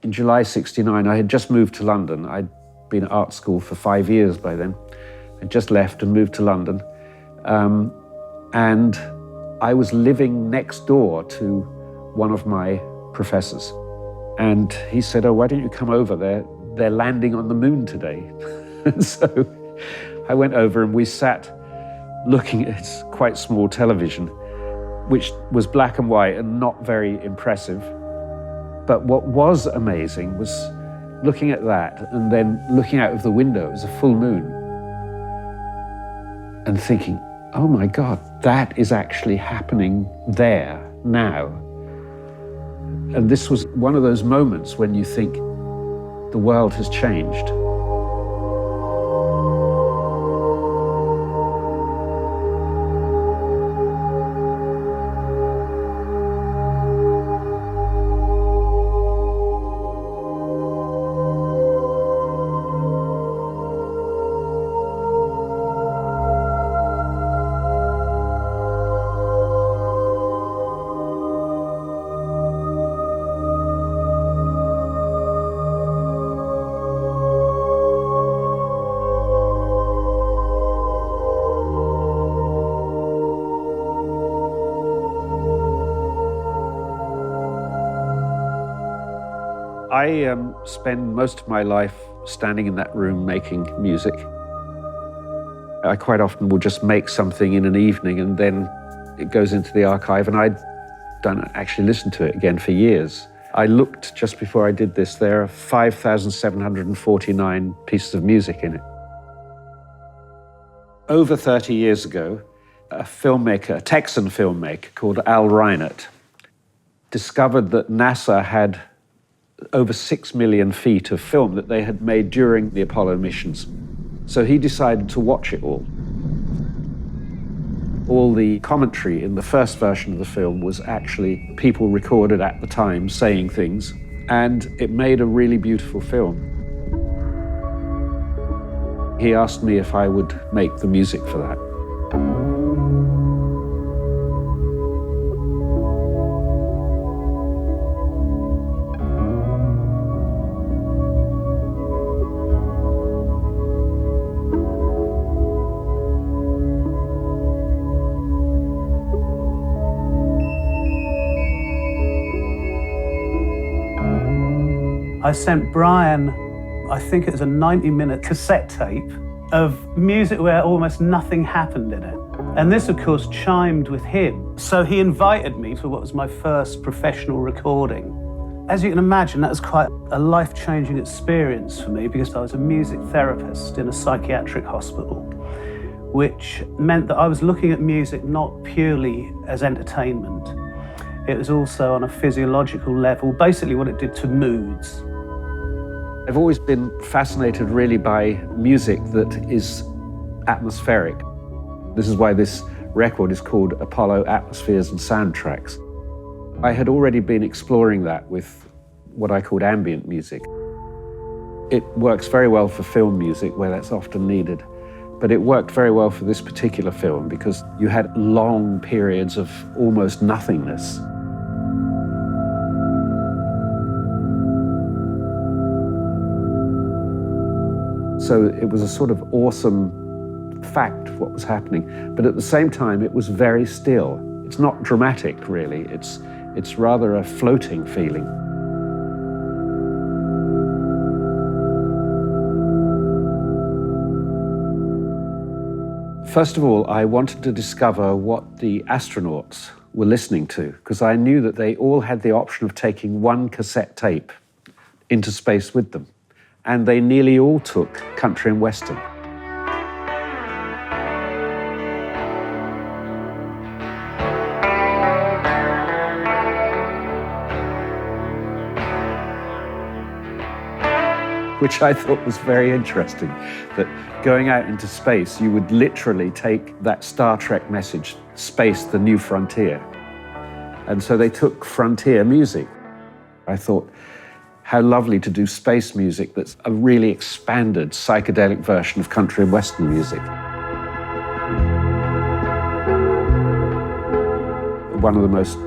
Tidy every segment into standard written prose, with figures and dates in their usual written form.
In July '69, I had just moved to London. I'd been at art school for 5 years by then. I'd just left and moved to London. And I was living next door to one of my professors. And he said, "Oh, why don't you come over? They're landing on the moon today." And so I went over and we sat looking at his quite small television, which was black and white and not very impressive. But what was amazing was looking at that and then looking out of the window, it was a full moon, and thinking, oh my God, that is actually happening there now. And this was one of those moments when you think the world has changed. I spend most of my life standing in that room making music. I quite often will just make something in an evening and then it goes into the archive, and I don't actually listen to it again for years. I looked just before I did this, there are 5,749 pieces of music in it. Over 30 years ago, a filmmaker, a Texan filmmaker called Al Reinert, discovered that NASA had over 6 million feet of film that they had made during the Apollo missions. So he decided to watch it all. All the commentary in the first version of the film was actually people recorded at the time saying things, and it made a really beautiful film. He asked me if I would make the music for that. I sent Brian, I think it was a 90-minute cassette tape of music where almost nothing happened in it. And this, of course, chimed with him. So he invited me to what was my first professional recording. As you can imagine, that was quite a life-changing experience for me because I was a music therapist in a psychiatric hospital, which meant that I was looking at music not purely as entertainment. It was also on a physiological level, basically what it did to moods. I've always been fascinated really by music that is atmospheric. This is why this record is called Apollo Atmospheres and Soundtracks. I had already been exploring that with what I called ambient music. It works very well for film music where that's often needed, but it worked very well for this particular film because you had long periods of almost nothingness. So it was a sort of awesome fact of what was happening, but at the same time it was very still. It's not dramatic really, it's rather a floating feeling. First of all, I wanted to discover what the astronauts were listening to, because I knew that they all had the option of taking one cassette tape into space with them. And they nearly all took country and western. Which I thought was very interesting, that going out into space, you would literally take that Star Trek message, space, the new frontier. And so they took frontier music. I thought, how lovely to do space music that's a really expanded psychedelic version of country and western music. One of the most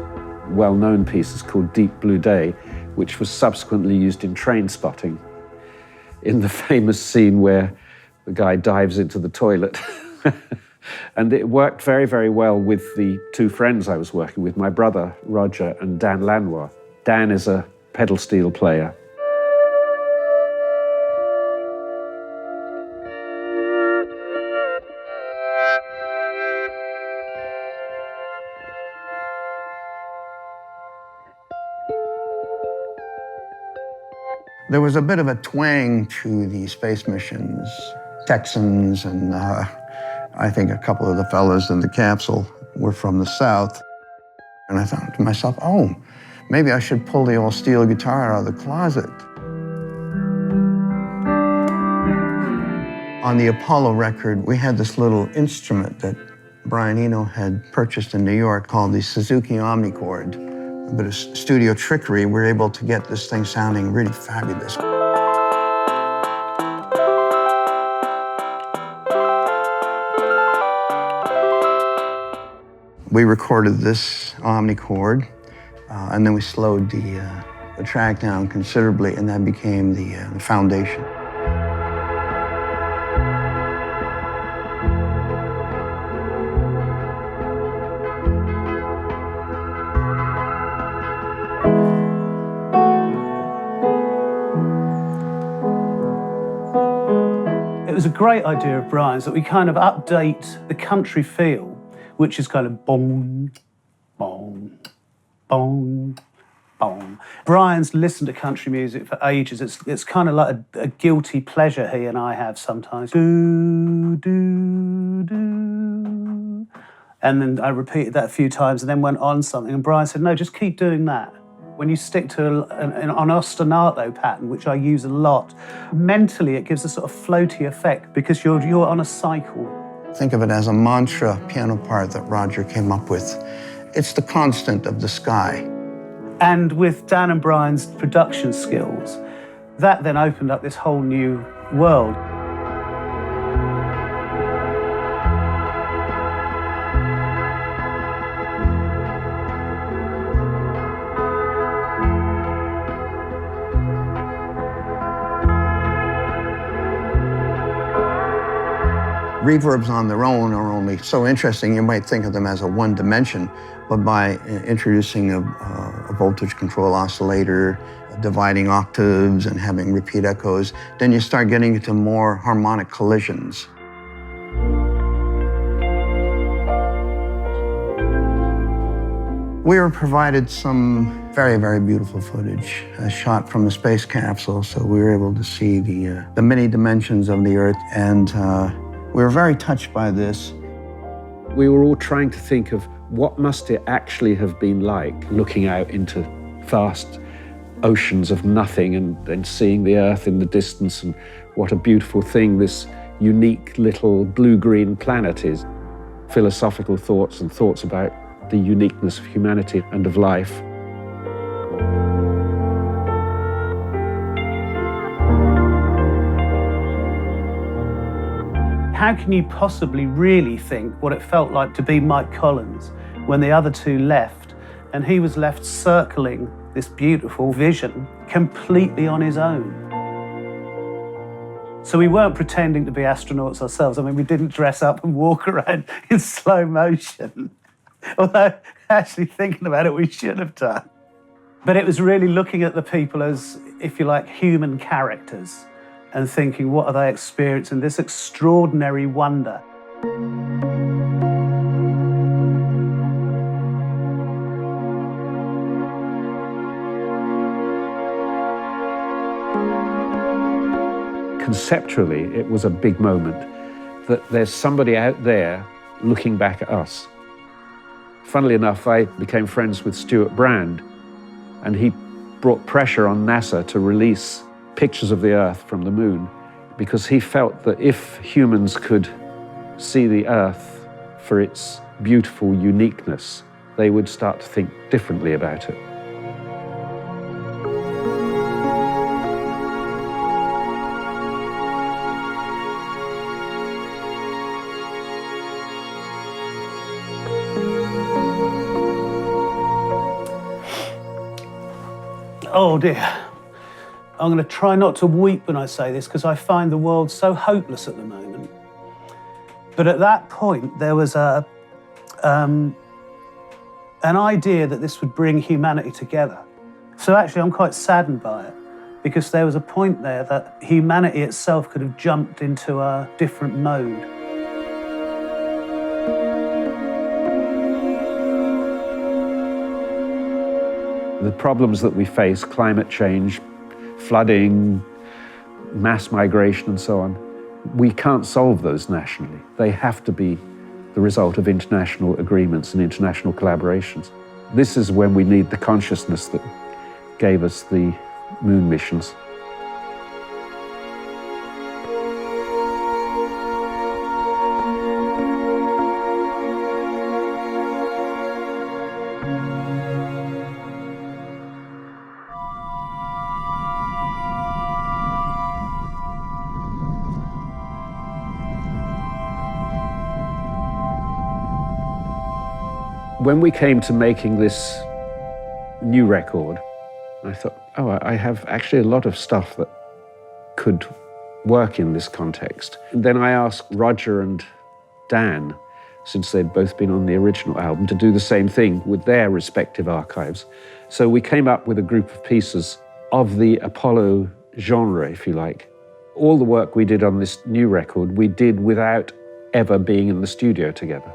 well-known pieces called Deep Blue Day which was subsequently used in Train Spotting, in the famous scene where the guy dives into the toilet. And it worked very, very well with the two friends I was working with, my brother, Roger, and Dan Lanois. Dan is a pedal steel player. There was a bit of a twang to the space missions. Texans and I think a couple of the fellas in the capsule were from the South. And I thought to myself, oh, maybe I should pull the old steel guitar out of the closet. On the Apollo record, we had this little instrument that Brian Eno had purchased in New York called the Suzuki Omnichord. A bit of studio trickery, we were able to get this thing sounding really fabulous. We recorded this omnichord, and then we slowed the track down considerably, and that became the foundation. It was a great idea of Brian's that we kind of update the country feel, which is kind of boom, boom, boom, boom. Brian's listened to country music for ages. It's kind of like a guilty pleasure he and I have sometimes. Do, do, do. And then I repeated that a few times and then went on something. And Brian said, no, just keep doing that. When you stick to an ostinato pattern, which I use a lot, mentally it gives a sort of floaty effect because you're on a cycle. Think of it as a mantra piano part that Roger came up with. It's the constant of the sky. And with Dan and Brian's production skills, that then opened up this whole new world. Reverbs on their own are only so interesting. You might think of them as a one dimension, but by introducing a voltage control oscillator, dividing octaves and having repeat echoes, then you start getting into more harmonic collisions. We were provided some very, very beautiful footage shot from the space capsule, so we were able to see the many dimensions of the Earth, and we were very touched by this. We were all trying to think of what must it actually have been like looking out into vast oceans of nothing and seeing the Earth in the distance, and what a beautiful thing this unique little blue-green planet is. Philosophical thoughts and thoughts about the uniqueness of humanity and of life. How can you possibly really think what it felt like to be Mike Collins when the other two left and he was left circling this beautiful vision completely on his own? So we weren't pretending to be astronauts ourselves. I mean, we didn't dress up and walk around in slow motion. Although, actually thinking about it, we should have done. But it was really looking at the people as, if you like, human characters, and thinking, what are they experiencing? This extraordinary wonder. Conceptually, it was a big moment that there's somebody out there looking back at us. Funnily enough, I became friends with Stuart Brand, and he brought pressure on NASA to release pictures of the Earth from the moon, because he felt that if humans could see the Earth for its beautiful uniqueness, they would start to think differently about it. Oh dear. I'm going to try not to weep when I say this because I find the world so hopeless at the moment. But at that point, there was an idea that this would bring humanity together. So actually, I'm quite saddened by it because there was a point there that humanity itself could have jumped into a different mode. The problems that we face, climate change, flooding, mass migration and so on, we can't solve those nationally. They have to be the result of international agreements and international collaborations. This is when we need the consciousness that gave us the moon missions. When we came to making this new record, I thought, oh, I have actually a lot of stuff that could work in this context. And then I asked Roger and Dan, since they'd both been on the original album, to do the same thing with their respective archives. So we came up with a group of pieces of the Apollo genre, if you like. All the work we did on this new record, we did without ever being in the studio together.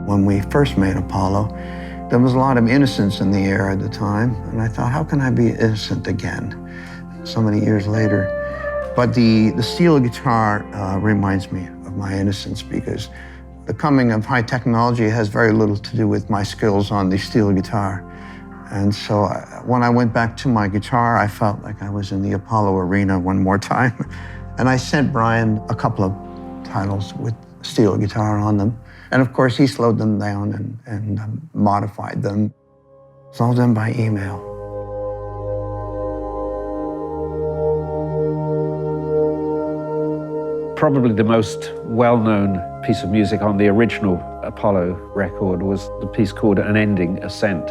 When we first made Apollo, there was a lot of innocence in the air at the time, and I thought, how can I be innocent again so many years later? But the steel guitar reminds me of my innocence because the coming of high technology has very little to do with my skills on the steel guitar. And so when I went back to my guitar, I felt like I was in the Apollo arena one more time. And I sent Brian a couple of titles with steel guitar on them. And of course, he slowed them down and modified them. It's all done by email. Probably the most well-known piece of music on the original Apollo record was the piece called An Ending Ascent.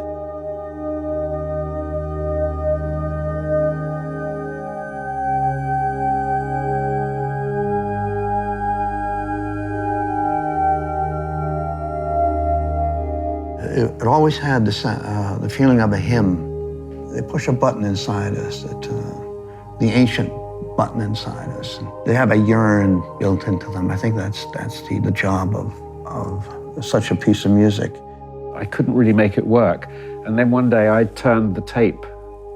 It always had the feeling of a hymn. They push a button inside us, the ancient button inside us. They have a yearn built into them. I think that's the job of such a piece of music. I couldn't really make it work. And then one day I turned the tape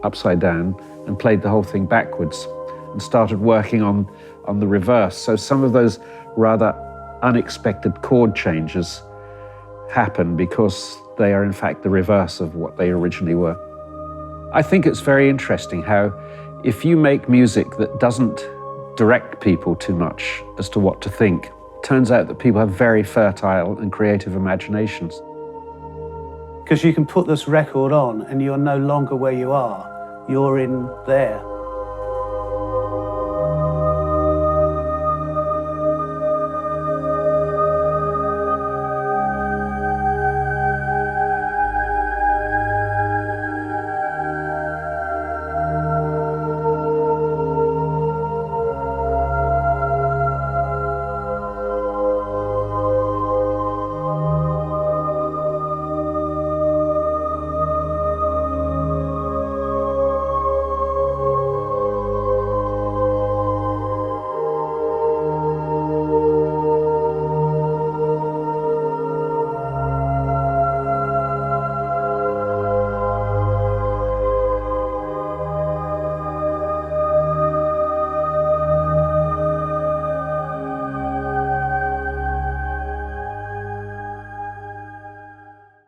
upside down and played the whole thing backwards and started working on the reverse. So some of those rather unexpected chord changes happen because they are in fact the reverse of what they originally were. I think it's very interesting how if you make music that doesn't direct people too much as to what to think, it turns out that people have very fertile and creative imaginations. Because you can put this record on and you're no longer where you are, you're in there.